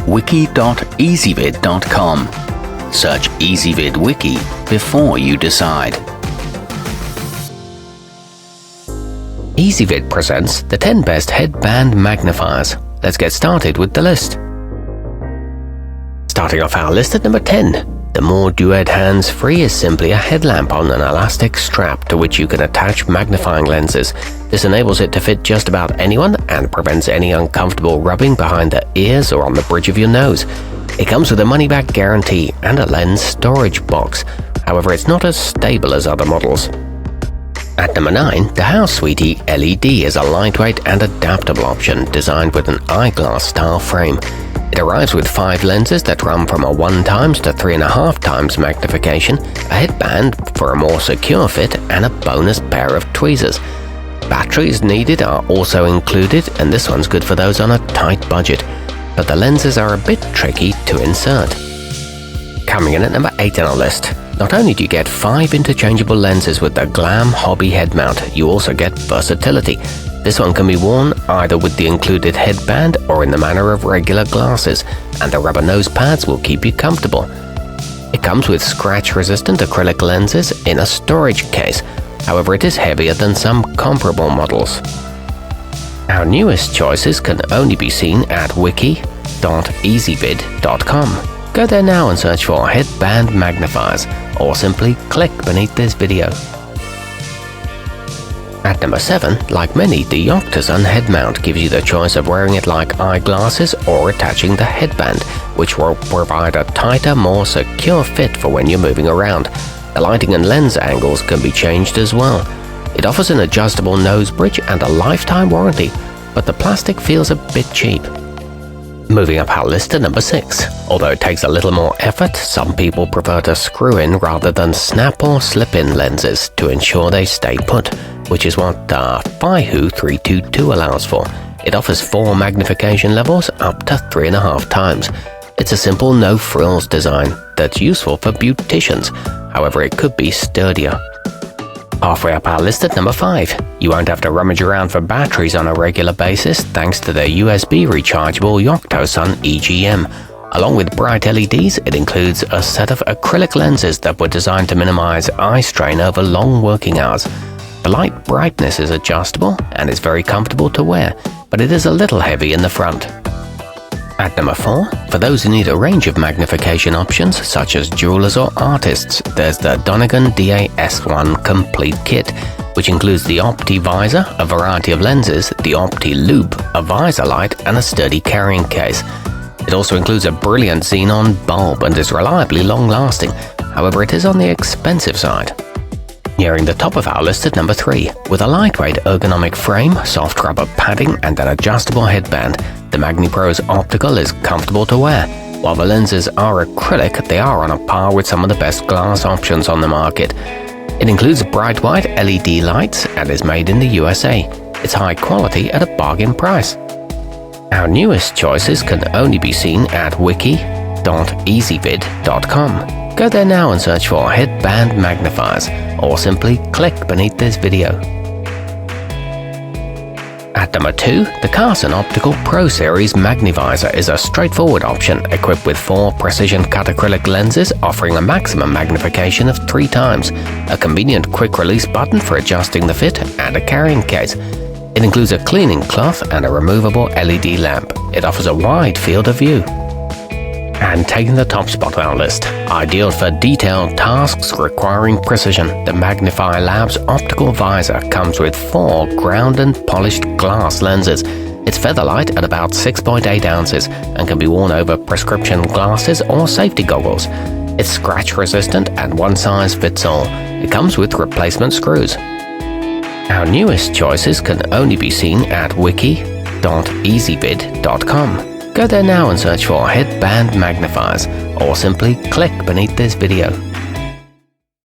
wiki.ezvid.com. Search Ezvid Wiki before you decide. Ezvid presents the 10 best headband magnifiers. Let's get started with the list. Starting off our list at number 10, the morduedde hands-free is simply a headlamp on an elastic strap to which you can attach magnifying lenses. This enables it to fit just about anyone and prevents any uncomfortable rubbing behind the ears or on the bridge of your nose. It comes with a money-back guarantee and a lens storage box. However, it's not as stable as other models. At number 9, the housweety LED is a lightweight and adaptable option designed with an eyeglass-style frame. It arrives with 5 lenses that run from a 1x to 3.5x magnification, a headband for a more secure fit, and a bonus pair of tweezers. Batteries needed are also included, and this one's good for those on a tight budget, but the lenses are a bit tricky to insert. Coming in at number 8 on our list, not only do you get 5 interchangeable lenses with the Glam Hobby head mount, you also get versatility. This one can be worn either with the included headband or in the manner of regular glasses, and the rubber nose pads will keep you comfortable. It comes with scratch-resistant acrylic lenses in a storage case. However, it is heavier than some comparable models. Our newest choices can only be seen at wiki.ezvid.com. Go there now and search for Headband Magnifiers, or simply click beneath this video. At number 7, like many, the yoctosun head mount gives you the choice of wearing it like eyeglasses or attaching the headband, which will provide a tighter, more secure fit for when you're moving around. The lighting and lens angles can be changed as well. It offers an adjustable nose bridge and a lifetime warranty, but the plastic feels a bit cheap. Moving up our list to number 6. Although it takes a little more effort, some people prefer to screw in rather than snap or slip in lenses to ensure they stay put, which is what FIHU 322 allows for. It offers 4 magnification levels up to 3.5x. It's a simple no-frills design that's useful for beauticians. However, it could be sturdier. Halfway up our list at number 5, you won't have to rummage around for batteries on a regular basis thanks to the USB rechargeable yoctosun EGM. Along with bright LEDs, it includes a set of acrylic lenses that were designed to minimize eye strain over long working hours. The light brightness is adjustable and is very comfortable to wear, but it is a little heavy in the front. At number 4, for those who need a range of magnification options, such as jewelers or artists, there's the Donegan DA-S1 Complete Kit, which includes the optivisor, a variety of lenses, the opti-loop, a visor light, and a sturdy carrying case. It also includes a brilliant xenon bulb and is reliably long-lasting. However, it is on the expensive side. Nearing the top of our list at number 3, with a lightweight ergonomic frame, soft rubber padding, and an adjustable headband, the magnipros optical is comfortable to wear. While the lenses are acrylic, they are on a par with some of the best glass options on the market. It includes bright white LED lights and is made in the USA. It's high quality at a bargain price. Our newest choices can only be seen at wiki.ezvid.com. Go there now and search for Headband Magnifiers, or simply click beneath this video. At number 2, the Carson Optical Pro Series Magnivisor is a straightforward option equipped with 4 precision-cut acrylic lenses offering a maximum magnification of 3x, a convenient quick-release button for adjusting the fit, and a carrying case. It includes a cleaning cloth and a removable LED lamp. It offers a wide field of view. And taking the top spot on our list, ideal for detailed tasks requiring precision, the magnifylabs optical visor comes with 4 ground and polished glass lenses. It's featherlight at about 6.8 ounces and can be worn over prescription glasses or safety goggles. It's scratch resistant and one size fits all. It comes with replacement screws. Our newest choices can only be seen at wiki.ezvid.com. Go there now and search for Headband Magnifiers, or simply click beneath this video.